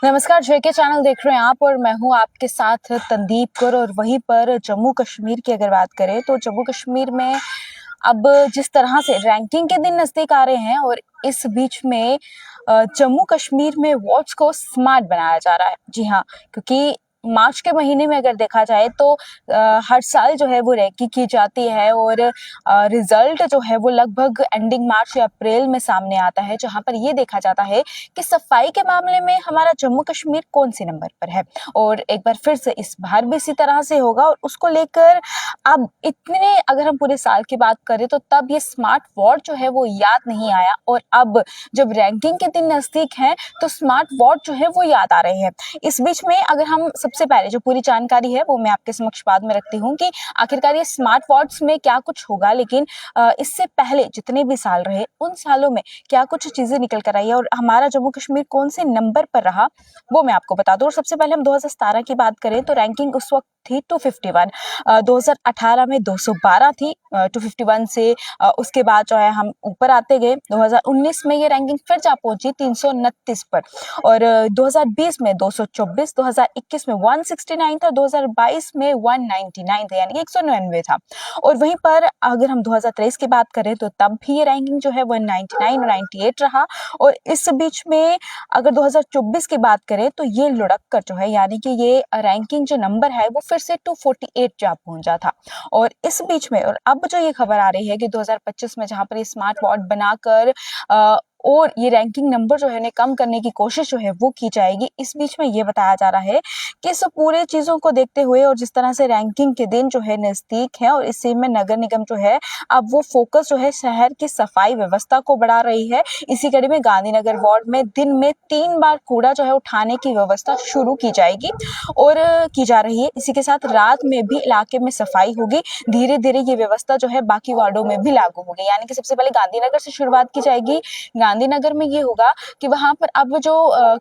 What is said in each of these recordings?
नमस्कार, जेके चैनल देख रहे हैं आप और मैं हूं आपके साथ तंदीप कौर। और वहीं पर जम्मू कश्मीर की अगर बात करें तो जम्मू कश्मीर में अब जिस तरह से रैंकिंग के दिन नजदीक आ रहे हैं और इस बीच में जम्मू कश्मीर में वार्ड्स को स्मार्ट बनाया जा रहा है। जी हाँ, क्योंकि मार्च के महीने में अगर देखा जाए तो हर साल जो है वो रैंकिंग की जाती है और रिजल्ट जो है वो लगभग एंडिंग मार्च या अप्रैल में सामने आता है, जहां पर ये देखा जाता है कि सफाई के मामले में हमारा जम्मू कश्मीर कौन सी नंबर पर है। और एक बार फिर से इस बार भी इसी तरह से होगा और उसको लेकर अब इतने अगर हम पूरे साल की बात करें तो तब ये स्मार्ट वार्ड जो है वो याद नहीं आया, और अब जब रैंकिंग के दिन नजदीक हैं तो स्मार्ट वार्ड जो है वो याद आ रहे हैं। इस बीच में अगर हम सबसे पहले जो पूरी जानकारी है वो मैं आपके समक्ष बाद में रखती हूँ कि आखिरकार ये स्मार्ट वार्ड्स में क्या कुछ होगा, लेकिन इससे पहले जितने भी साल रहे उन सालों में क्या कुछ चीजें निकल कर आई है और हमारा जम्मू कश्मीर कौन से नंबर पर रहा वो मैं आपको बता दूं। और सबसे पहले हम 2017 की बात करें तो रैंकिंग उस वक्त थी 251। 2018 में 212 थी 251 से। उसके बाद जो है हम ऊपर आते गए। 2019 में ये रैंकिंग फिर जा पहुंची 329 पर, और 2020 में 224, 2021 में 169 था, 2022 में 199 था, यानी कि 199 था। और वहीं पर अगर हम 2023 की बात करें तो तब भी ये रैंकिंग जो है 199 और 98 रहा। और इस बीच में अगर 2024 की बात करें तो ये लुढ़क कर जो है, यानी कि ये रैंकिंग जो नंबर है वो फिर से 248 जा पहुंचा था। और इस बीच में और अब जो ये खबर आ रही है कि 2025 में जहां पर ये स्मार्ट वार्ड बनाकर और ये रैंकिंग नंबर जो है ने कम करने की कोशिश जो है वो की जाएगी। इस बीच में ये बताया जा रहा है कि इस पूरे चीजों को देखते हुए और जिस तरह से रैंकिंग के दिन जो है नजदीक है और इसी में नगर निगम जो है अब वो फोकस जो है शहर की सफाई व्यवस्था को बढ़ा रही है। इसी कड़ी में गांधीनगर वार्ड में दिन में 3 बार कूड़ा जो है उठाने की व्यवस्था शुरू की जाएगी और की जा रही है। इसी के साथ रात में भी इलाके में सफाई होगी। धीरे धीरे ये व्यवस्था जो है बाकी वार्डों में भी लागू होगी, यानी कि सबसे पहले गांधीनगर से शुरुआत की जाएगी। गांधीनगर में ये होगा कि वहां पर अब जो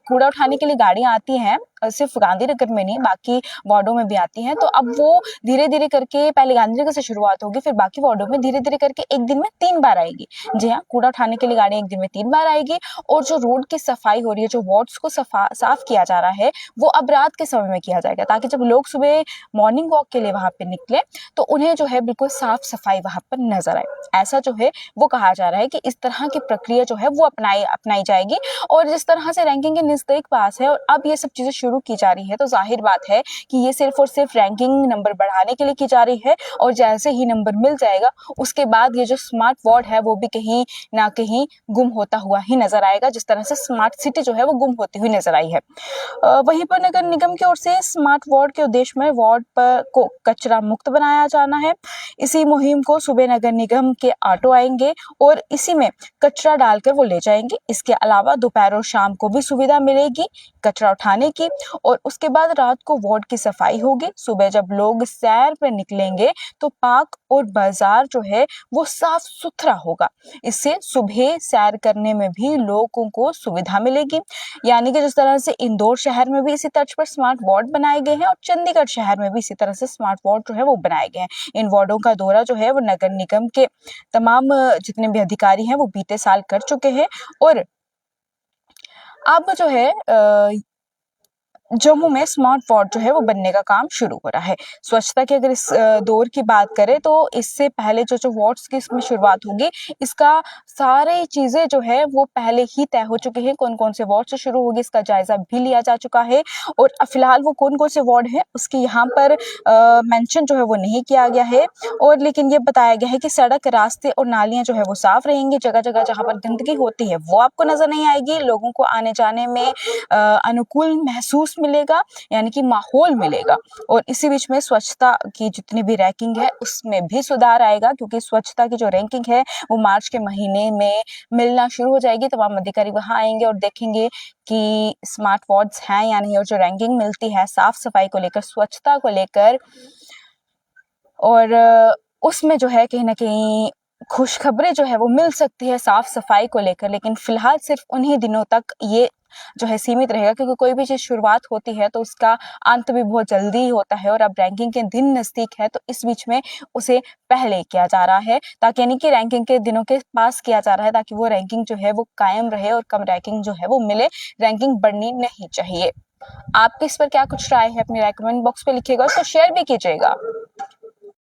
कूड़ा उठाने के लिए गाड़ियां आती हैं, सिर्फ गांधीनगर में नहीं बाकी वार्डों में भी आती हैं, तो अब वो धीरे धीरे करके पहले गांधीनगर से शुरुआत होगी, फिर बाकी वार्डों में धीरे धीरे करके एक दिन में 3 बार आएगी। जी हाँ, कूड़ा उठाने के लिए गाड़ी एक दिन में 3 बार आएगी। और जो रोड की सफाई हो रही है, जो वार्ड्स को साफ किया जा रहा है, वो अब रात के समय में किया जाएगा, ताकि जब लोग सुबह मॉर्निंग वॉक के लिए वहां पे निकले तो उन्हें जो है बिल्कुल साफ सफाई वहां पर नजर आए। ऐसा जो है वो कहा जा रहा है कि इस तरह की प्रक्रिया जो है वो अपनाई जाएगी। और जिस तरह से रैंकिंग के नजदीक पास है और अब ये सब चीजें शुरू की जा रही है, तो जाहिर बात है कि ये सिर्फ और सिर्फ रैंकिंग नंबर बढ़ाने के लिए की जा रही है। और जैसे ही नंबर मिल जाएगा उसके बाद ये जो स्मार्ट वार्ड है वो भी कहीं ना कहीं गुम होता हुआ ही नजर आएगा, जिस तरह से स्मार्ट सिटी जो है वो गुम होती हुई नजर आई है। वहीं पर नगर निगम की ओर से स्मार्ट वार्ड के उद्देश्य में वार्ड पर को कचरा मुक्त बनाया जाना है। इसी मुहिम को सुबह नगर निगम के ऑटो आएंगे और इसी में कचरा डालकर वो ले जाएंगे। इसके अलावा दोपहर और शाम को भी सुविधा मिलेगी कचरा उठाने की। और उसके बाद रात को वार्ड की सफाई होगी। सुबह जब लोग सैर पर निकलेंगे तो पार्क और बाजार जो है वो साफ सुथरा होगा। इससे सुबह सैर करने में भी लोगों को सुविधा मिलेगी। यानी कि जिस तरह से इंदौर शहर में भी इसी तर्ज पर स्मार्ट वार्ड बनाए गए हैं और चंडीगढ़ शहर में भी इसी तरह से स्मार्ट वार्ड जो है वो बनाए गए हैं। इन वार्डों का दौरा जो है वो नगर निगम के तमाम जितने भी अधिकारी हैं वो बीते साल कर चुके हैं। और अब जो है जम्मू में स्मार्ट वार्ड जो है वो बनने का काम शुरू हो रहा है। स्वच्छता की अगर इस दौर की बात करें तो इससे पहले जो जो वार्ड्स की इसमें शुरुआत होगी, इसका सारे चीजें जो है वो पहले ही तय हो चुके हैं। कौन कौन से वार्ड से शुरू होगी इसका जायजा भी लिया जा चुका है। और फिलहाल वो कौन कौन से वार्ड है उसकी यहाँ पर मेंशन जो है वो नहीं किया गया है। और लेकिन ये बताया गया है कि सड़क, रास्ते और नालियां जो है वो साफ रहेंगी। जगह जगह जहाँ पर गंदगी होती है वो आपको नजर नहीं आएगी। लोगों को आने जाने में अनुकूल महसूस मिलेगा, यानी कि माहौल मिलेगा। और इसी बीच में स्वच्छता की जितनी भी रैंकिंग है उसमें भी सुधार आएगा, क्योंकि स्वच्छता की जो रैंकिंग है वो मार्च के महीने में मिलना शुरू हो जाएगी। तमाम अधिकारी वहां आएंगे और देखेंगे कि स्मार्ट वार्ड्स हैं या नहीं। और जो रैंकिंग मिलती है साफ सफाई को लेकर, स्वच्छता को लेकर, और उसमें जो है कहीं ना कहीं खुशखबरी जो है वो मिल सकती है साफ-सफाई को लेकर, लेकिन फ़िलहाल सिर्फ़ उन्हीं दिनों तक ये जो है सीमित रहेगा, क्योंकि कोई भी चीज़ शुरुआत होती है तो उसका अंत भी बहुत जल्दी ही होता है और अब रैंकिंग के दिन नज़दीक है तो इस बीच में उसे पहले किया जा रहा है, ताकि यानी कि रैंकिंग के दिनों के पास किया जा रहा है, ताकि वो रैंकिंग जो है वो कायम रहे और कम रैंकिंग जो है वो मिले, रैंकिंग बढ़नी नहीं चाहिए। आपकी इस पर क्या कुछ राय है? अपनी राय कमेंट बॉक्स पे लिखिएगा, उसको शेयर भी कीजिएगा।